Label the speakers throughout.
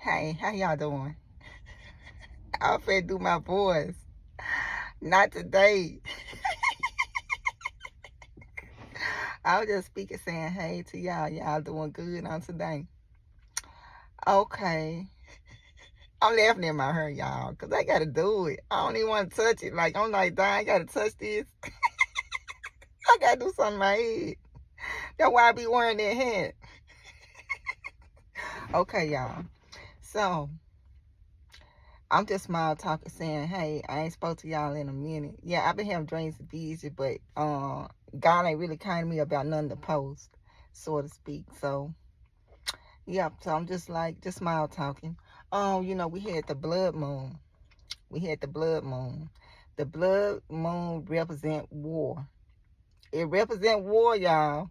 Speaker 1: Hey, how y'all doing? I'm finna do my voice. Not today. I was just speaking saying hey to y'all. Y'all doing good on today. Okay. I'm laughing at my hair, y'all, because I gotta do it. I don't even want to touch it. Like, I'm like, dang, I gotta touch this. I gotta do something in my head. That's why I be wearing that hat. Okay, y'all. So, I'm just smile talking, saying, hey, I ain't spoke to y'all in a minute. Yeah, I've been having dreams of vision, but God ain't really kind to me about none of the posts, so to speak. So, yeah, so I'm just like, just smile talking. We had the blood moon. We had the blood moon. The blood moon represent war. It represent war, y'all.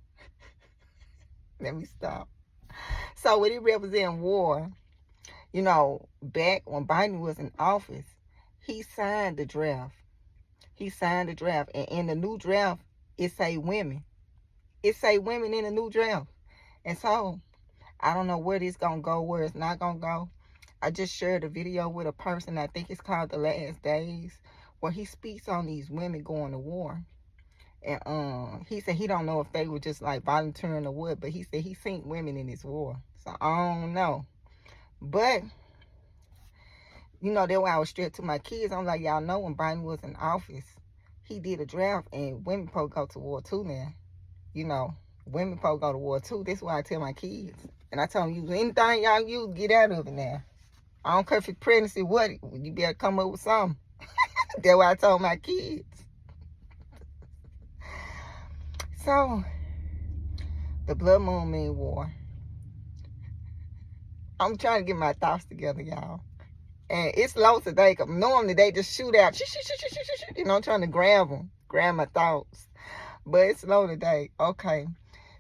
Speaker 1: Let me stop. So, when it represent war, back when Biden was in office, he signed the draft. He signed the draft. And in the new draft, it say women. It say women in the new draft. And so, I don't know where this going to go, where it's not going to go. I just shared a video with a person, I think it's called The Last Days, where he speaks on these women going to war. And he said he don't know if they were just like volunteering or what, but he said he seen women in this war. So, I don't know. But that's why I was straight to my kids. I'm like, y'all know when Biden was in office, he did a draft and women supposed to go to war too now. Women supposed to go to war too. That's why I tell my kids. And I tell them, use anything y'all use, get out of it now. I don't care if it's pregnancy, what, you better come up with something. That's why I told my kids. So, the blood moon mean war. I'm trying to get my thoughts together, y'all. And it's low today, because normally they just shoot out. I'm trying to grab my thoughts. But it's low today. Okay.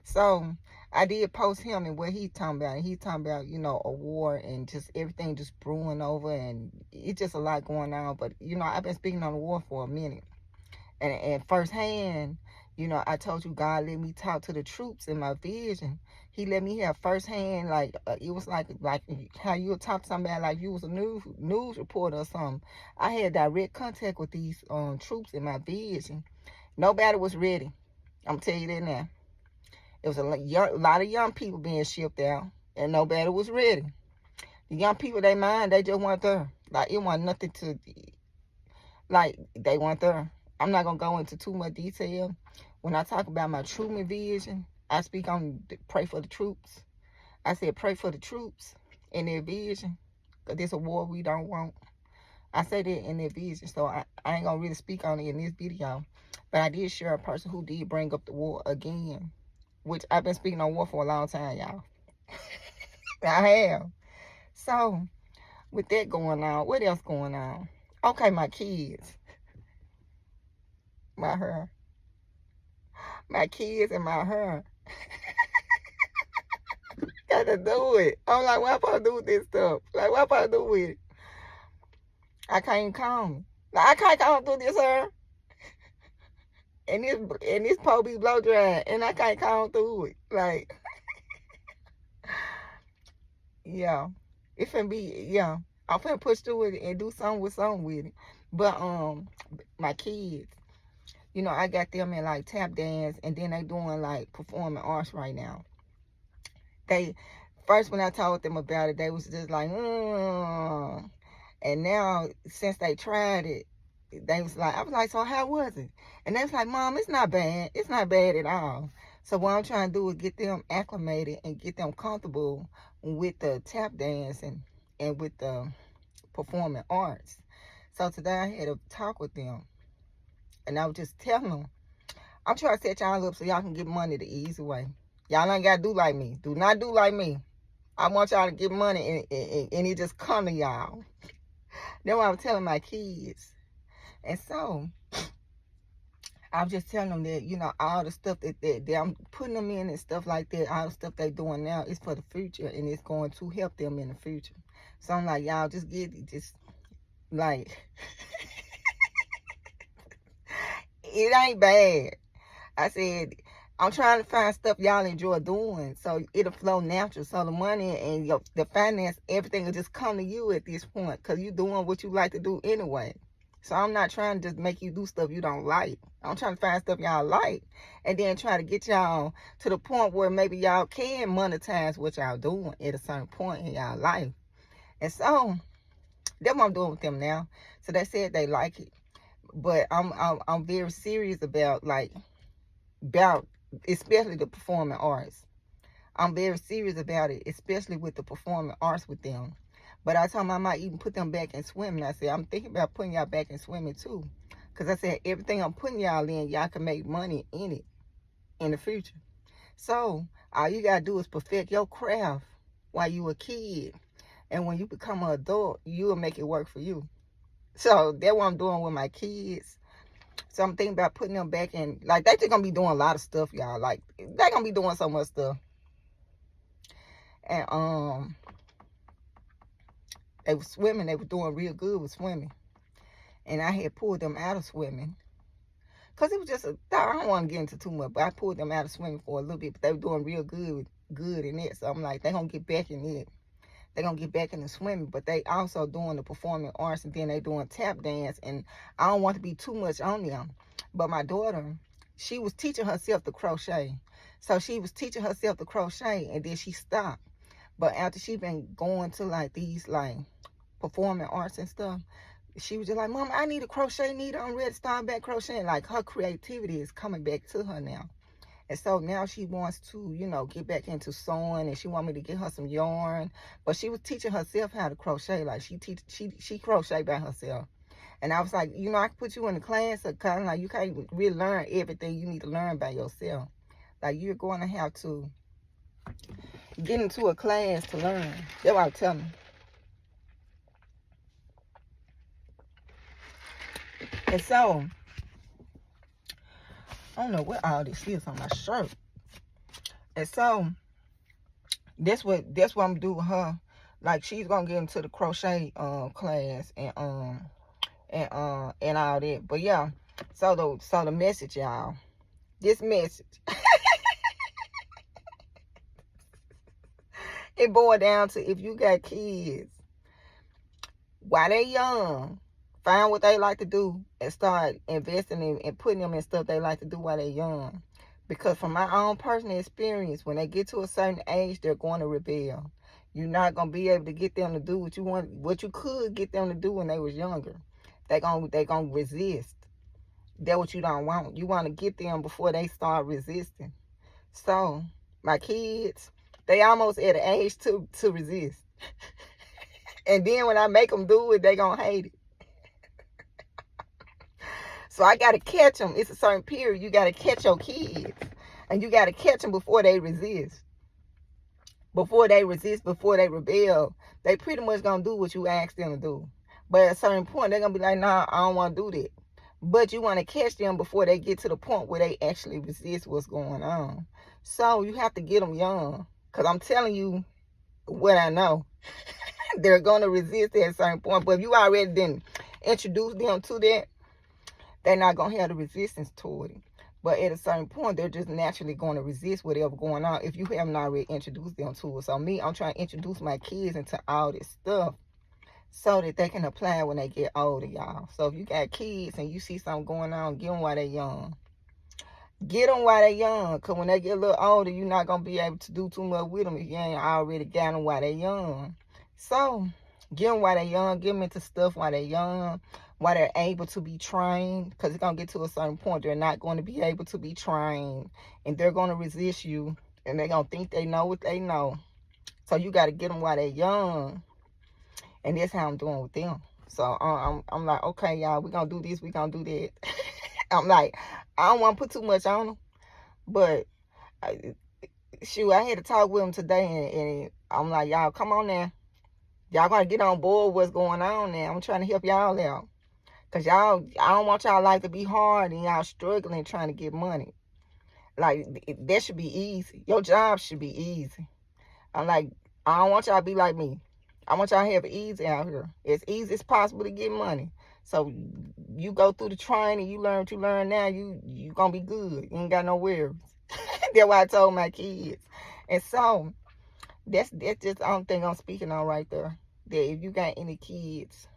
Speaker 1: So, I did post him and what he talking about. And he talking about, a war and just everything just brewing over. And it's just a lot going on. But, I've been speaking on the war for a minute. And firsthand, I told you God let me talk to the troops in my vision. He let me have firsthand, like, it was like how you would talk to somebody like you was a news reporter or something. I had direct contact with these troops in my vision. Nobody was ready. I'm tell you that now. It was a lot of young people being shipped out, and nobody was ready. The young people, they just weren't there. Like, it wasn't nothing to, like, they weren't there. I'm not going to go into too much detail. When I talk about my troopman vision, I speak on pray for the troops. I said pray for the troops in their vision, because there's a war we don't want. I said that in their vision, so I ain't going to really speak on it in this video. But I did share a person who did bring up the war again, which I've been speaking on war for a long time, y'all. I have. So, with that going on, what else going on? Okay, my kids. My hair. My kids and my hair. Gotta do it. I'm like, what am I supposed to do with this stuff? Like, what am I supposed to do with it? I can't comb. Like, I can't comb through this hair. And this supposed to be blow dry. And I can't comb through it. Like, yeah. It finna be, yeah. I'm finna push through it and do something with it. But, my kids, I got them in, like, tap dance. And then they doing, like, performing arts right now. First when I told them about it, they was just like, And now, since they tried it, I was like, so how was it? And they was like, Mom, it's not bad. It's not bad at all. So what I'm trying to do is get them acclimated and get them comfortable with the tap dance and with the performing arts. So today I had a talk with them. And I was just telling them, I'm trying to set y'all up so y'all can get money the easy way. Y'all ain't got to do like me. Do not do like me. I want y'all to get money and it just come to y'all. That's what I'm telling my kids. And so, I was just telling them that, all the stuff that I'm putting them in and stuff like that, all the stuff they're doing now is for the future and it's going to help them in the future. So I'm like, y'all just like, it ain't bad. I said, I'm trying to find stuff y'all enjoy doing so it'll flow natural. So the money and the finance, everything will just come to you at this point because you're doing what you like to do anyway. So I'm not trying to just make you do stuff you don't like. I'm trying to find stuff y'all like and then try to get y'all to the point where maybe y'all can monetize what y'all doing at a certain point in y'all life. And so that's what I'm doing with them now. So they said they like it. But I'm very serious about especially the performing arts. I'm very serious about it, especially with the performing arts with them. But I told them I might even put them back in swimming. I said, I'm thinking about putting y'all back in swimming too. Because I said, everything I'm putting y'all in, y'all can make money in it in the future. So all you got to do is perfect your craft while you a kid. And when you become an adult, you'll make it work for you. So that's what I'm doing with my kids. So I'm thinking about putting them back in, like, they just gonna be doing a lot of stuff, y'all. Like, they gonna be doing so much stuff. And they were swimming. They were doing real good with swimming. And I had pulled them out of swimming. Because it was just I don't want to get into too much, but I pulled them out of swimming for a little bit. But they were doing real good in it. So I'm like, they're going to get back in it. They're going to get back in the swimming. But they also doing the performing arts. And then they doing tap dance. And I don't want to be too much on them. But my daughter, she was teaching herself to crochet. So she was teaching herself to crochet. And then she stopped. But after she been going to like these like performing arts and stuff, she was just like, Mom, I need a crochet needle. I'm ready to start back crocheting. Like, her creativity is coming back to her now. And so now she wants to, get back into sewing, and she want me to get her some yarn. But she was teaching herself how to crochet. Like, she crochet by herself. And I was like, I can put you in the class, or kind of like you can't really learn everything you need to learn by yourself. Like, you're going to have to get into a class to learn. That's what I'm telling you. And so, I don't know what all this is on my shirt. And so, that's what I'm doing with her. Like, she's gonna get into the crochet class and all that. But yeah, so the message, y'all. This message. It boiled down to, if you got kids, while they're young, find what they like to do and start investing in and putting them in stuff they like to do while they're young. Because from my own personal experience, when they get to a certain age, they're going to rebel. You're not going to be able to get them to do what you want, what you could get them to do when they was younger. They're going to resist. That's what you don't want. You want to get them before they start resisting. So, my kids, they almost at an age to resist. And then when I make them do it, they going to hate it. So I got to catch them. It's a certain period. You got to catch your kids. And you got to catch them before they resist. Before they rebel. They pretty much going to do what you ask them to do. But at a certain point, they're going to be like, nah, I don't want to do that. But you want to catch them before they get to the point where they actually resist what's going on. So you have to get them young. Because I'm telling you what I know. They're going to resist at a certain point. But if you already didn't introduce them to that, they're not going to have the resistance toward it. But at a certain point, they're just naturally going to resist whatever going on if you haven't already introduced them to it. So me, I'm trying to introduce my kids into all this stuff so that they can apply when they get older, y'all. So if you got kids and you see something going on, get them while they're young. Get them while they're young. Because when they get a little older, you're not going to be able to do too much with them if you ain't already got them while they're young. So get them while they're young. Get them into stuff while they're young. While they're able to be trained, because it's going to get to a certain point, they're not going to be able to be trained, and they're going to resist you, and they're going to think they know what they know. So you got to get them while they're young, and that's how I'm doing with them. So I'm like, okay, y'all, we're going to do this, we're going to do that. I'm like, I don't want to put too much on them, but I had to talk with them today, and I'm like, y'all, come on now. Y'all got to get on board with what's going on now. I'm trying to help y'all out. Because I don't want y'all life to be hard and y'all struggling trying to get money. Like, that should be easy. Your job should be easy. I'm like, I don't want y'all to be like me. I want y'all to have it easy out here. As easy as possible to get money. So, you go through the training, you learn what you learn now, you going to be good. You ain't got no worries. That's what I told my kids. And so that's just the only thing I'm speaking on right there. That if you got any kids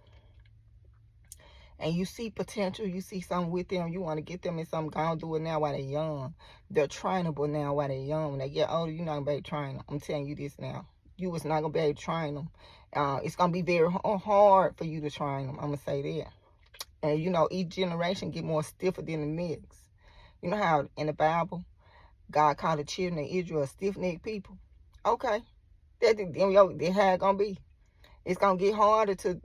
Speaker 1: and you see potential, you see something with them, you want to get them in something, go and do it now while they're young. They're trainable now while they're young. When they get older, you're not going to be able to train them. I'm telling you this now. You was not going to be able to train them. It's going to be very hard for you to train them. I'm going to say that. And, you know, each generation get more stiffer than the next. You know how in the Bible, God called the children of Israel stiff-necked people? Okay. That's how it's going to be. It's going to get harder to,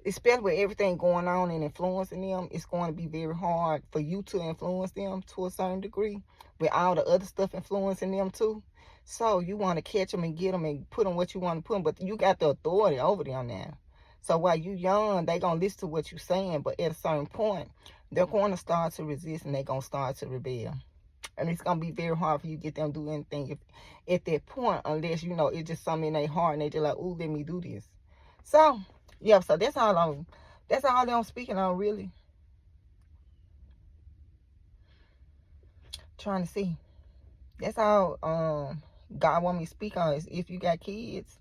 Speaker 1: especially with everything going on and influencing them, it's going to be very hard for you to influence them to a certain degree with all the other stuff influencing them too. So you want to catch them and get them and put them what you want to put them, but you got the authority over them now. So while you young, they going to listen to what you're saying, but at a certain point, they're going to start to resist and they're going to start to rebel. And it's going to be very hard for you to get them to do anything at that point, unless, you know, it's just something in their heart and they just like, ooh, let me do this. So, yeah, so that's all I'm speaking on, really. Trying to see. That's all God want me to speak on is if you got kids,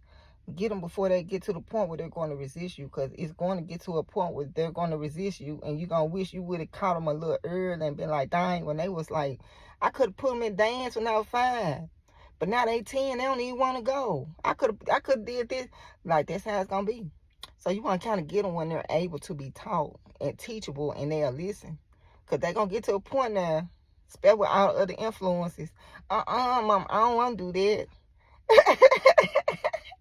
Speaker 1: get them before they get to the point where they're going to resist you, because it's going to get to a point where they're going to resist you and you're going to wish you would have caught them a little early and been like, dang, when they was like, I could have put them in dance when I was 5. But now they 10, they don't even want to go. I could have did this. Like, that's how it's going to be. So you want to kind of get them when they're able to be taught and teachable and they'll listen. Because they're going to get to a point now, especially with all other influences. Mom, I don't want to do that.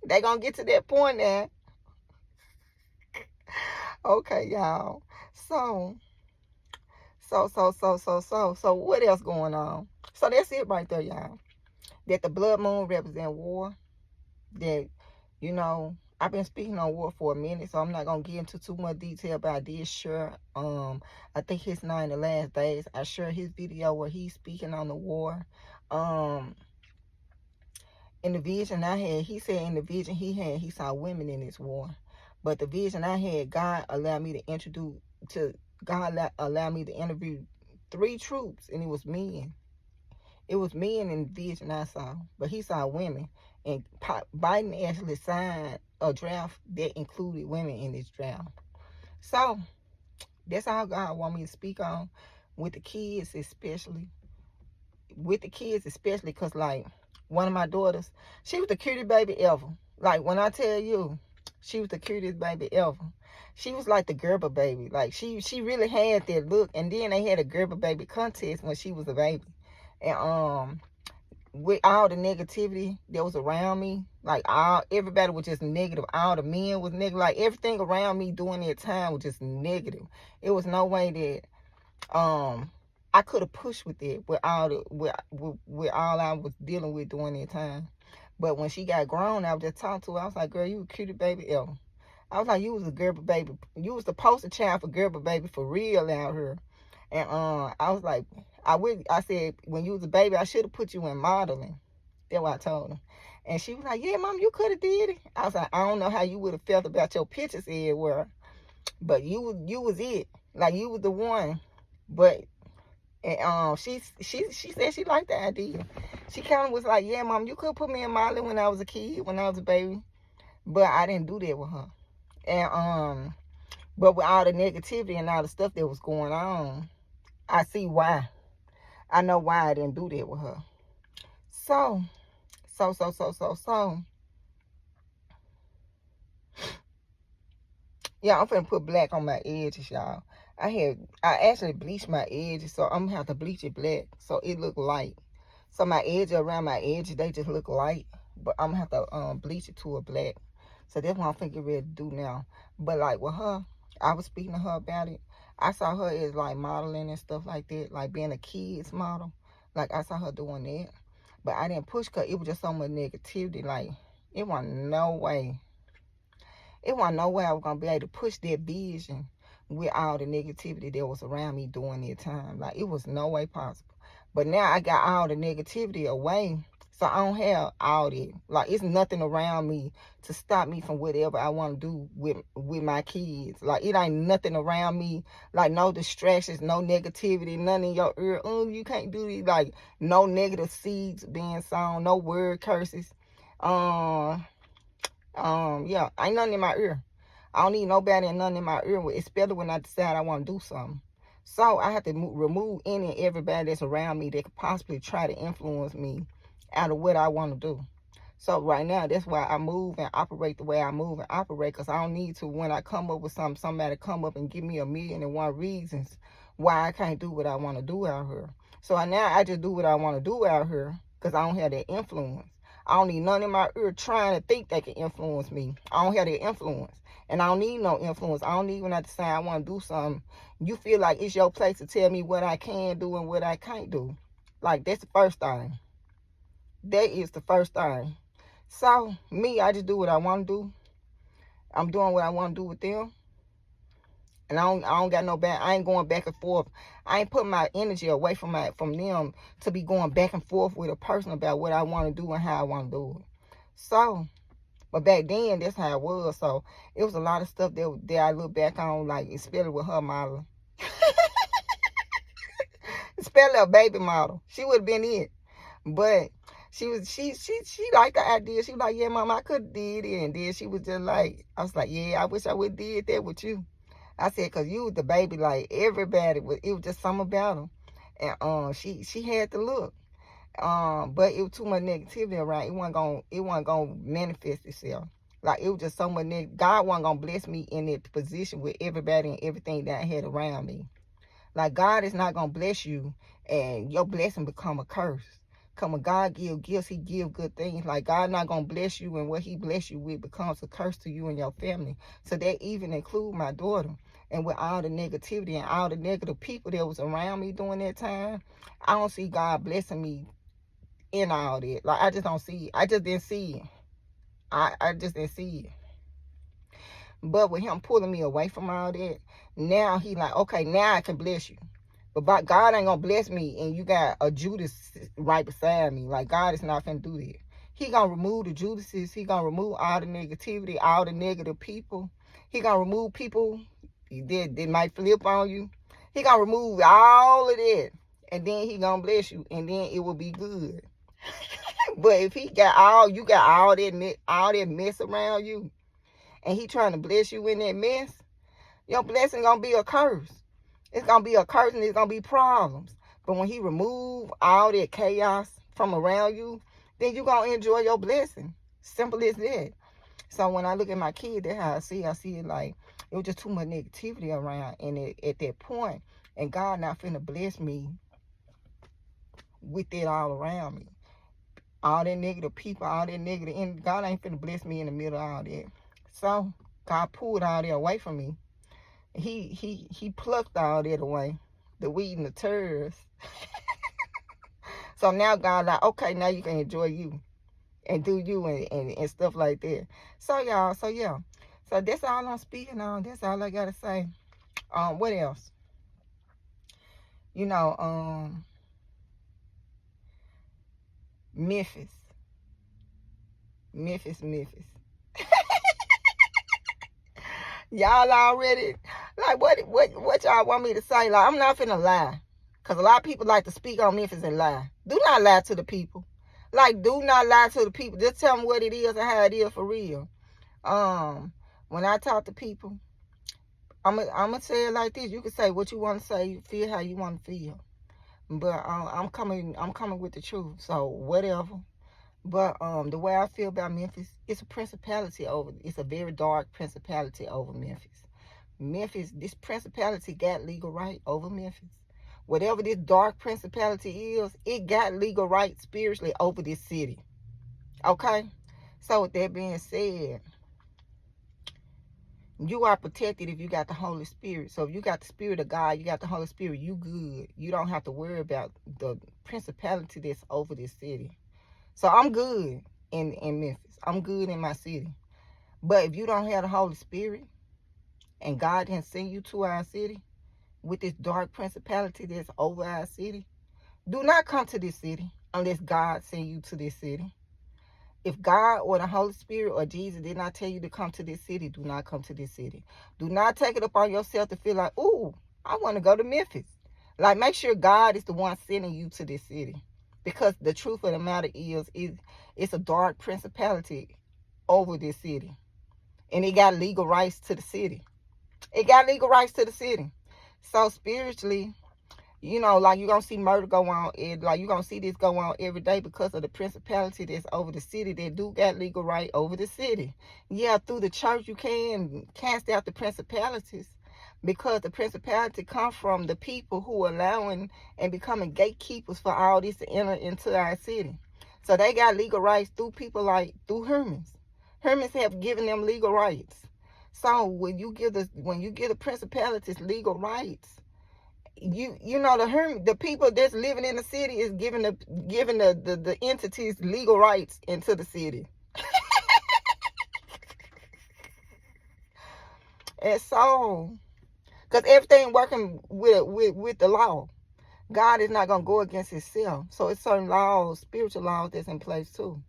Speaker 1: They're going to get to that point now. Okay, y'all. So what else going on? So that's it right there, y'all. That the blood moon represent war. That, you know, I've been speaking on war for a minute, so I'm not going to get into too much detail, but I did share, I think his name, The Last Days. I shared his video where he's speaking on the war. In the vision I had, he said in the vision he saw women in this war. But the vision I had, God allowed me to interview 3 troops, and it was men. It was men in the vision I saw, but he saw women. And Biden actually signed a draft that included women in this draft. So that's all God want me to speak on with the kids, especially. With the kids, especially, because, like, one of my daughters, she was the cutest baby ever. Like, when I tell you, she was the cutest baby ever. She was like the Gerber baby. Like, she really had that look. And then they had a Gerber baby contest when she was a baby. And with all the negativity that was around me, like, everybody was just negative. All the men was negative. Like, everything around me during that time was just negative. It was no way that I could have pushed with it with all I was dealing with during that time. But when she got grown, I was just talking to her. I was like, girl, you the cutest baby ever. I was like, you was a Gerber baby. You was the poster child for Gerber baby for real out here. And I was like, I said, when you was a baby, I should have put you in modeling. That's what I told her. And she was like, yeah, Mom, you could have did it. I was like, I don't know how you would have felt about your pictures everywhere, but you was it. Like, you was the one. But and she said she liked the idea. She kind of was like, yeah, Mom, you could put me in modeling when I was a kid, when I was a baby. But I didn't do that with her. And but with all the negativity and all the stuff that was going on, I see why. I know why I didn't do that with her. So. Yeah, I'm finna put black on my edges, y'all. I actually bleached my edges, so I'm gonna have to bleach it black so it look light. So my edges around my edges, they just look light, but I'm gonna have to bleach it to a black. So that's what I'm finna get ready to do now. But like with her, I was speaking to her about it. I saw her as like modeling and stuff like that, like being a kid's model. Like, I saw her doing that. But I didn't push because it was just so much negativity. Like, it wasn't no way. I was going to be able to push that vision with all the negativity that was around me during that time. Like, it was no way possible. But now I got all the negativity away. So I don't have all that. Like, it's nothing around me to stop me from whatever I want to do with my kids. Like, it ain't nothing around me. Like, no distractions, no negativity, none in your ear. You can't do this. Like, no negative seeds being sown, no word curses. Yeah, ain't nothing in my ear. I don't need nobody and nothing in my ear, especially when I decide I want to do something. So I have to remove any and everybody that's around me that could possibly try to influence me out of what I want to do. So right now, that's why I move and operate the way I move and operate, because I don't need to, when I come up with something, somebody come up and give me 1,000,001 reasons why I can't do what I want to do out here. So now I just do what I want to do out here because I don't have that influence. I don't need none in my ear trying to think they can influence me. I don't have that influence. And I don't need no influence. I don't need, when I decide I want to do something, you feel like it's your place to tell me what I can do and what I can't do. Like, that's the first thing. That is the first thing. So, me, I just do what I want to do. I'm doing what I want to do with them. And I don't got no back. I ain't going back and forth. I ain't putting my energy away from them to be going back and forth with a person about what I want to do and how I want to do it. So, but back then, that's how it was. So, it was a lot of stuff that I look back on, like, especially with her model. Especially a baby model. She would have been it. But she liked the idea. She was like, yeah, Mom, I could have did it. And then she was just like, I was like, yeah, I wish I would have did that with you. I said, because you was the baby, like, everybody, it was just something about her. And she had to look. But it was too much negativity around. It wasn't gonna manifest itself. Like, it was just so much God wasn't gonna bless me in that position with everybody and everything that I had around me. Like, God is not gonna bless you and your blessing become a curse. Come when God give gifts, he give good things. Like, God not gonna bless you, and what he bless you with becomes a curse to you and your family. So that even include my daughter. And with all the negativity and all the negative people that was around me during that time, I don't see God blessing me in all that. Like, I just don't see it. I just didn't see it. I just didn't see it. But with him pulling me away from all that, now he like, okay, now I can bless you. But God ain't gonna bless me and you got a Judas right beside me. Like, God is not gonna do that. He gonna remove the Judases. He gonna remove all the negativity, all the negative people. He gonna remove people that might flip on you. He gonna remove all of that. And then he gonna bless you. And then it will be good. But if you got all that mess around you, and he trying to bless you in that mess, your blessing gonna be a curse. It's gonna be a curse and it's gonna be problems. But when he remove all that chaos from around you, then you gonna enjoy your blessing. Simple as that. So when I look at my kid, that's how I see it like it was just too much negativity around, and at that point, and God not finna bless me with it all around me. All that negative people, all that negative, and God ain't finna bless me in the middle of all that. So God pulled all that away from me. He plucked all that away, the weed and the turds. So now God like, okay, now you can enjoy you and do you and stuff like that. So y'all, so yeah. So that's all I'm speaking on. That's all I gotta say. What else? You know, Memphis. Y'all already, like, what y'all want me to say? Like, I'm not finna lie. Because a lot of people like to speak on Memphis and lie. Do not lie to the people. Like, do not lie to the people. Just tell them what it is and how it is for real. When I talk to people, I'm gonna say it like this. You can say what you want to say. You feel how you want to feel. But I'm coming with the truth. So whatever. But the way I feel about Memphis, it's a principality over. It's a very dark principality over Memphis. Memphis, this principality got legal right over Memphis. Whatever this dark principality is, it got legal right spiritually over this city. Okay? So with that being said, you are protected if you got the Holy Spirit. So if you got the Spirit of God, you got the Holy Spirit, you good. You don't have to worry about the principality that's over this city. So I'm good in Memphis. I'm good in my city. But if you don't have the Holy Spirit and God didn't send you to our city with this dark principality that's over our city, do not come to this city. unless God send you to this city. If God or the Holy Spirit or Jesus did not tell you to come to this city, do not come to this city. Do not take it upon yourself to feel like, ooh, I want to go to Memphis. Like, make sure God is the one sending you to this city. Because the truth of the matter is it's a dark principality over this city. And it got legal rights to the city. It got legal rights to the city. So spiritually, you know, like you're going to see murder go on. Like you're going to see this go on every day because of the principality that's over the city. They do got legal right over the city. Yeah, through the church you can cast out the principalities because the principality come from the people who are allowing and becoming gatekeepers for all this to enter into our city. So they got legal rights through people like, through Hermans. Hermans have given them legal rights. So when you give the principalities legal rights, you know the people that's living in the city is giving the entities legal rights into the city. And so, because everything working with the law, God is not gonna go against himself. So it's certain laws, spiritual laws that's in place too.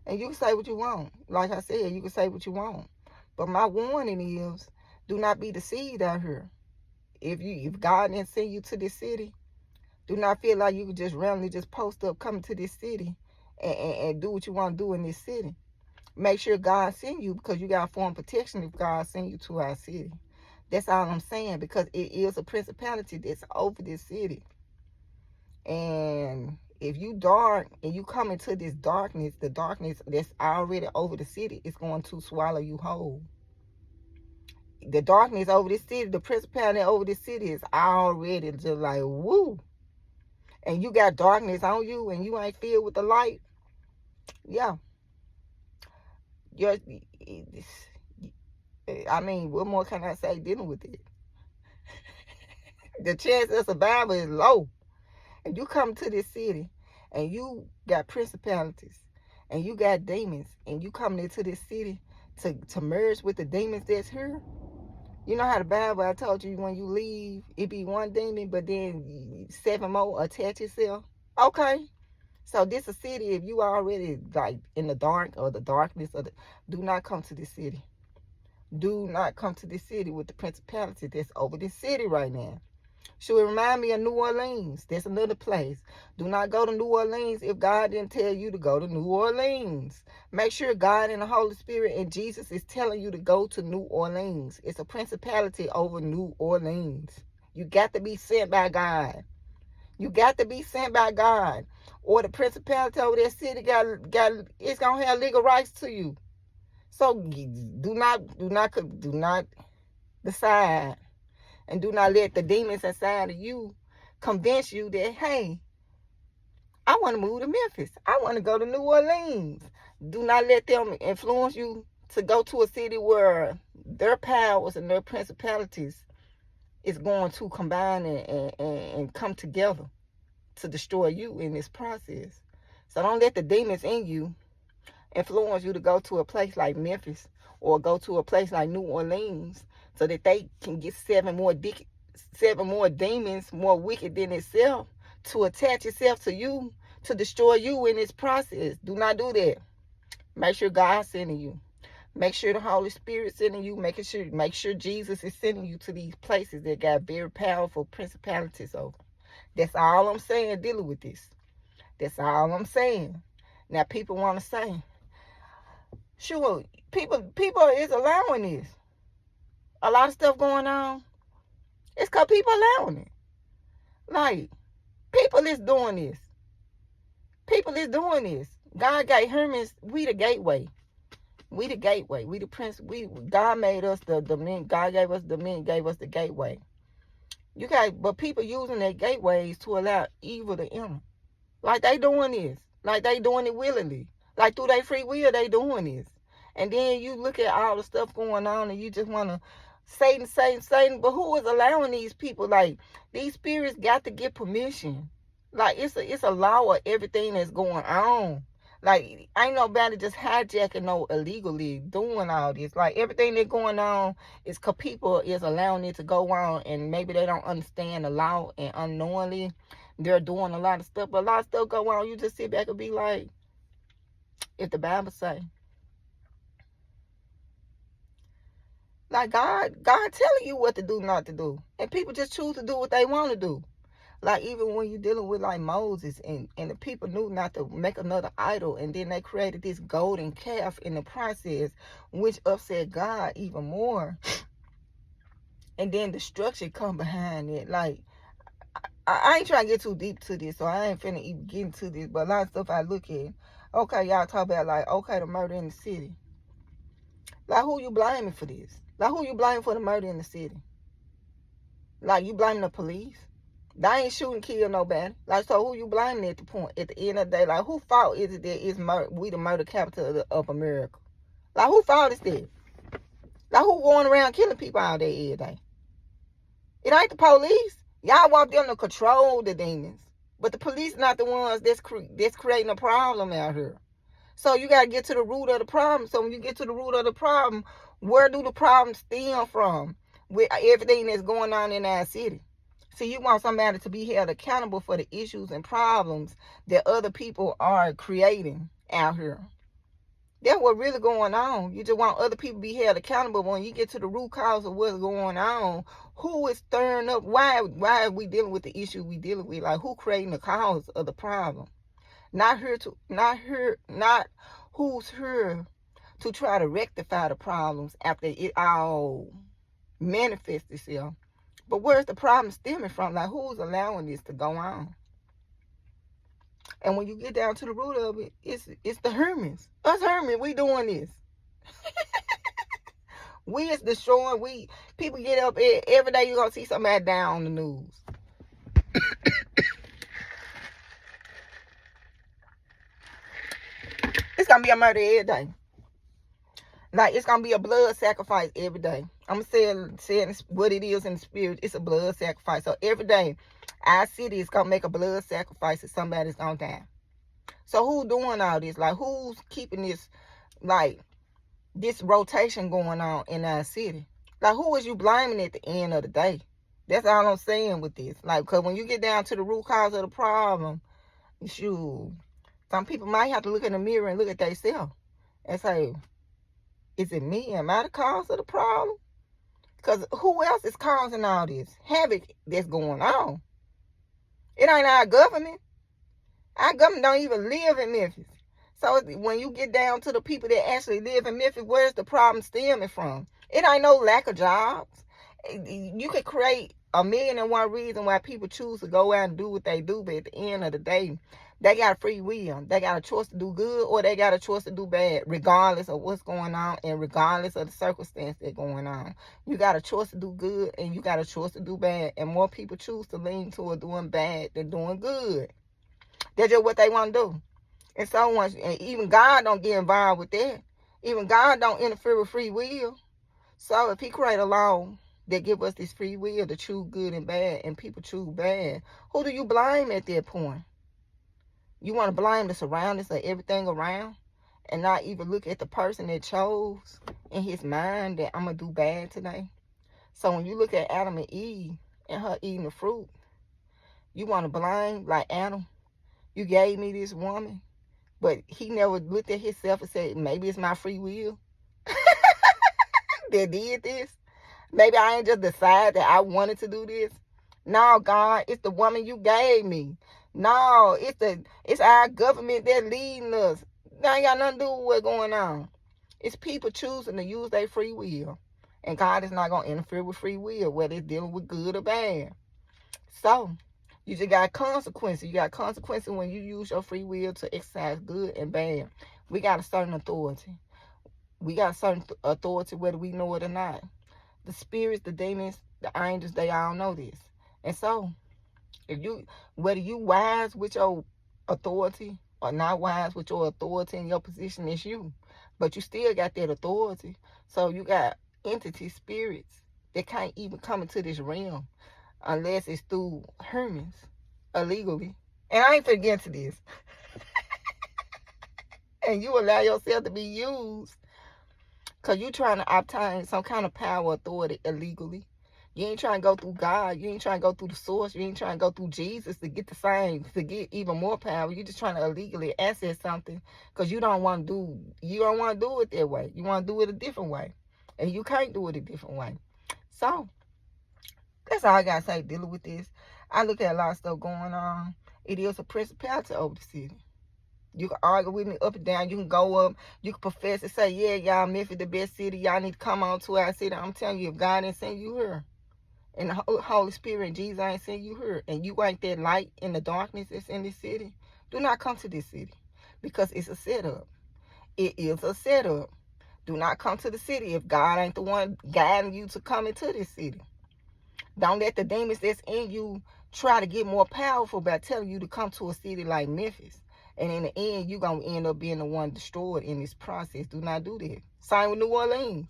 Speaker 1: And you can say what you want. Like I said, you can say what you want. But my warning is, do not be deceived out here. If God didn't send you to this city, do not feel like you can just randomly just post up, come to this city and do what you want to do in this city. Make sure God send you, because you got a form of protection if God send you to our city. That's all I'm saying, because it is a principality that's over this city. And if you dark and you come into this darkness, the darkness that's already over the city is going to swallow you whole. The darkness over this city, the principality over this city is already just like, woo. And you got darkness on you and you ain't filled with the light. Yeah. I mean, what more can I say dealing with it? The chance of survival is low. And you come to this city and you got principalities and you got demons and you come into this city to merge with the demons that's here. You know how the Bible, I told you, when you leave, it be one demon, but then 7 more attach itself. Okay. So this a city, if you already like in the dark or the darkness, do not come to this city. Do not come to this city with the principality that's over this city right now. Should it remind me of New Orleans? That's another place. Do not go to New Orleans if God didn't tell you to go to New Orleans. Make sure God and the Holy Spirit and Jesus is telling you to go to New Orleans. It's a principality over New Orleans. You got to be sent by God. You got to be sent by God. Or the principality over that city it's gonna have legal rights to you. So do not decide. And do not let the demons inside of you convince you that, hey, I want to move to Memphis. I want to go to New Orleans. Do not let them influence you to go to a city where their powers and their principalities is going to combine and come together to destroy you in this process. So don't let the demons in you influence you to go to a place like Memphis or go to a place like New Orleans, so that they can get 7 more demons more wicked than itself to attach itself to you, to destroy you in this process. Do not do that. Make sure God's sending you. Make sure the Holy Spirit's sending you. Make sure Jesus is sending you to these places that got very powerful principalities over. That's all I'm saying dealing with this. That's all I'm saying. Now people want to say, sure, people is allowing this. A lot of stuff going on. It's because people allowing it. Like, people is doing this. People is doing this. God gave Hermans, we the gateway. We the gateway. We the prince. God made us the men. God gave us the men, gave us the gateway. But people using their gateways to allow evil to enter. Like they doing this. Like they doing it willingly. Like through their free will, they doing this. And then you look at all the stuff going on and you just want to Satan. But who is allowing these people? Like, these spirits got to get permission. Like, it's a law of everything that's going on. Like, ain't nobody just hijacking no illegally doing all this. Like, everything that's going on is because people is allowing it to go on, and maybe they don't understand the law, and unknowingly They're doing a lot of stuff, but a lot of stuff go on. You just sit back and be like, if the Bible say, like God telling you what to do, not to do, and people just choose to do what they want to do. Like even when you're dealing with like Moses and the people knew not to make another idol, and then they created this golden calf in the process, which upset God even more. And then destruction come behind it. Like I ain't trying to get too deep to this, so I ain't finna even get into this. But a lot of stuff I look at, okay, y'all talk about like, okay, the murder in the city. Like who you blaming for this? Like who you blaming for the murder in the city? Like you blaming the police? They ain't shooting, kill nobody. Like, so who you blaming at the point? At the end of the day, like, who fault is it that we the murder capital of America? Like, who fault is that? Like, who going around killing people all day, every day? It ain't the police. Y'all want them to control the demons. But the police not the ones that's creating a problem out here. So you got to get to the root of the problem. So when you get to the root of the problem, where do the problems stem from with everything that's going on in our city? See, you want somebody to be held accountable for the issues and problems that other people are creating out here. That's what's really going on. You just want other people to be held accountable. When you get to the root cause of what's going on, who is stirring up? Why are we dealing with the issue we dealing with? Like, who creating the cause of the problem? Not who's here to try to rectify the problems after it all manifests itself. But where's the problem stemming from? Like, who's allowing this to go on? And when you get down to the root of it, it's the Hermans. Us Hermans, we doing this. We is destroying. People get up every day. You're gonna see somebody down on the news. It's gonna be a murder every day. Like, it's gonna be a blood sacrifice every day. I'm saying what it is in the spirit. It's a blood sacrifice. So every day, our city is gonna make a blood sacrifice, and somebody's gonna die. So who's doing all this? Like, who's keeping this, like, this rotation going on in our city? Like, who is you blaming at the end of the day? That's all I'm saying with this. Like, because when you get down to the root cause of the problem, shoot, some people might have to look in the mirror and look at themselves and say, is it me? Am I the cause of the problem? Because who else is causing all this havoc that's going on? It ain't our government. Our government don't even live in Memphis. So when you get down to the people that actually live in Memphis, where's the problem stemming from? It ain't no lack of jobs. You could create 1,000,001 reasons why people choose to go out and do what they do, but at the end of the day, they got free will. They got a choice to do good, or they got a choice to do bad, regardless of what's going on and regardless of the circumstance that's going on. You got a choice to do good, and you got a choice to do bad. And more people choose to lean toward doing bad than doing good. That's just what they want to do. And so much, and even God don't get involved with that. Even God don't interfere with free will. So if he create a law that give us this free will to choose good and bad, and people choose bad, who do you blame at that point? You want to blame the surroundings of everything around and not even look at the person that chose in his mind that I'm going to do bad today? So when you look at Adam and Eve and her eating the fruit, you want to blame, like, Adam, you gave me this woman, but he never looked at himself and said, maybe it's my free will that did this. Maybe I ain't just decide that I wanted to do this. No, God, it's the woman you gave me. No, it's our government that leading us. That ain't got nothing to do with what's going on. It's people choosing to use their free will. And God is not going to interfere with free will, whether it's dealing with good or bad. So, you just got consequences. You got consequences when you use your free will to exercise good and bad. We got a certain authority. We got a certain authority whether we know it or not. The spirits, the demons, the angels, they all know this. And so, whether you wise with your authority or not wise with your authority and your position, is you. But you still got that authority. So you got entity spirits that can't even come into this realm unless it's through Hermans illegally. And I ain't finna get into this. And you allow yourself to be used because you trying to obtain some kind of power authority illegally. You ain't trying to go through God. You ain't trying to go through the source. You ain't trying to go through Jesus to get the same, to get even more power. You just trying to illegally access something because you don't want to do it that way. You want to do it a different way. And you can't do it a different way. So, that's all I got to say dealing with this. I look at a lot of stuff going on. It is a principality over the city. You can argue with me up and down. You can go up. You can profess and say, yeah, y'all, Memphis the best city. Y'all need to come on to our city. I'm telling you, if God didn't send you here, and the Holy Spirit and Jesus ain't send you here, and you ain't that light in the darkness that's in this city, do not come to this city because it's a setup. It is a setup. Do not come to the city if God ain't the one guiding you to come into this city. Don't let the demons that's in you try to get more powerful by telling you to come to a city like Memphis. And in the end, you're going to end up being the one destroyed in this process. Do not do that. Same with New Orleans.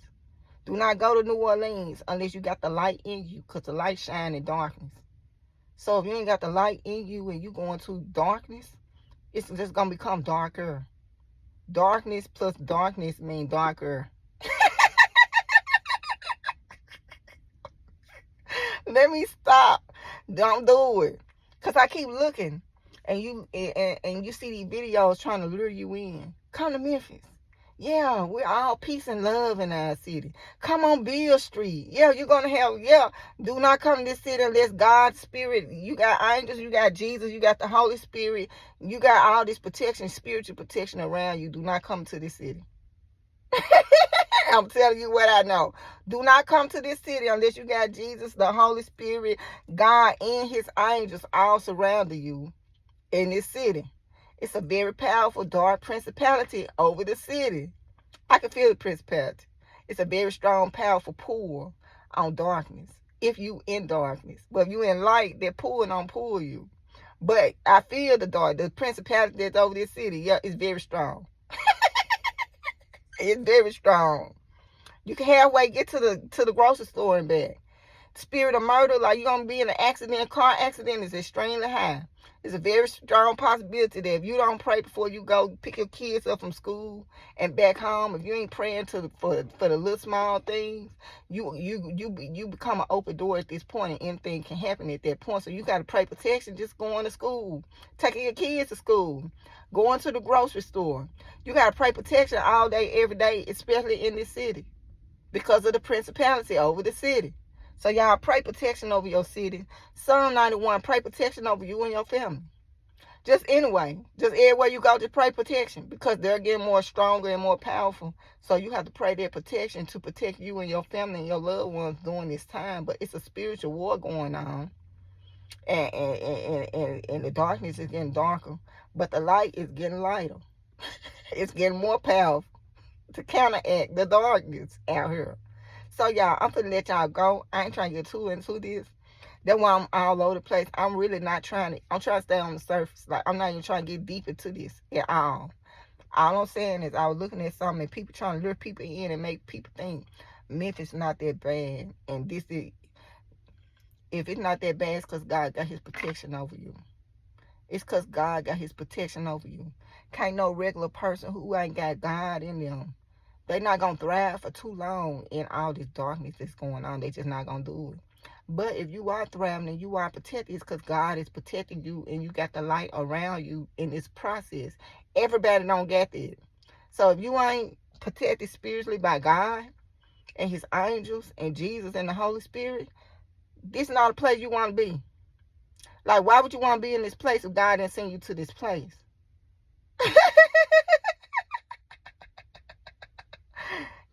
Speaker 1: Do not go to New Orleans unless you got the light in you, because the light shine in darkness. So if you ain't got the light in you and you going to darkness, it's just going to become darker. Darkness plus darkness mean darker. Let me stop. Don't do it. Because I keep looking. And you see these videos trying to lure you in. Come to Memphis. Yeah, we're all peace and love in our city. Come on Beale Street. Yeah, you're going to have, do not come to this city unless God's Spirit, you got angels, you got Jesus, you got the Holy Spirit, you got all this protection, spiritual protection around you. Do not come to this city. I'm telling you what I know. Do not come to this city unless you got Jesus, the Holy Spirit, God, and his angels all surrounding you in this city. It's a very powerful dark principality over the city. I can feel the principality. It's a very strong, powerful pull on darkness. If you in darkness. But if you in light, that pull don't pull you. But I feel the principality that's over this city, it's very strong. It's very strong. You can halfway get to the grocery store and back. Spirit of murder, like you're going to be in an accident, car accident, is extremely high. It's a very strong possibility that if you don't pray before you go pick your kids up from school and back home, if you ain't praying for the little small things, you become an open door at this point, and anything can happen at that point. So you got to pray protection just going to school, taking your kids to school, going to the grocery store. You got to pray protection all day, every day, especially in this city because of the principality over the city. So y'all pray protection over your city. Psalm 91, pray protection over you and your family. Just anyway, just everywhere you go, just pray protection because they're getting more stronger and more powerful. So you have to pray their protection to protect you and your family and your loved ones during this time. But it's a spiritual war going on. And the darkness is getting darker. But the light is getting lighter. It's getting more powerful to counteract the darkness out here. So, y'all, I'm going to let y'all go. I ain't trying to get too into this. That's why I'm all over the place. I'm really not trying to. I'm trying to stay on the surface. Like, I'm not even trying to get deep into this at all. All I'm saying is I was looking at something and people trying to lure people in and make people think Memphis not that bad. And this is, if it's not that bad, it's because God got his protection over you. It's because God got his protection over you. Can't no regular person who ain't got God in them. They're not going to thrive for too long in all this darkness that's going on. They just not going to do it. But if you are thriving and you are protected, it's because God is protecting you and you got the light around you in this process. Everybody don't get that. So if you ain't protected spiritually by God and his angels and Jesus and the Holy Spirit, this is not a place you want to be. Like, why would you want to be in this place if God didn't send you to this place?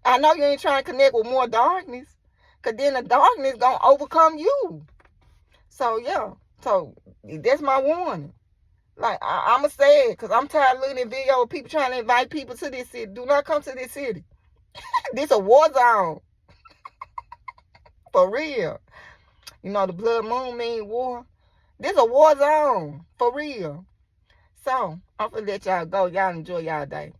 Speaker 1: I know you ain't trying to connect with more darkness, because then the darkness going to overcome you. So, yeah. So, that's my warning. Like, I'm going to say it, because I'm tired of looking at videos of people trying to invite people to this city. Do not come to this city. This a war zone. For real. You know, the blood moon mean war. This a war zone. For real. So, I'm going to let y'all go. Y'all enjoy y'all day.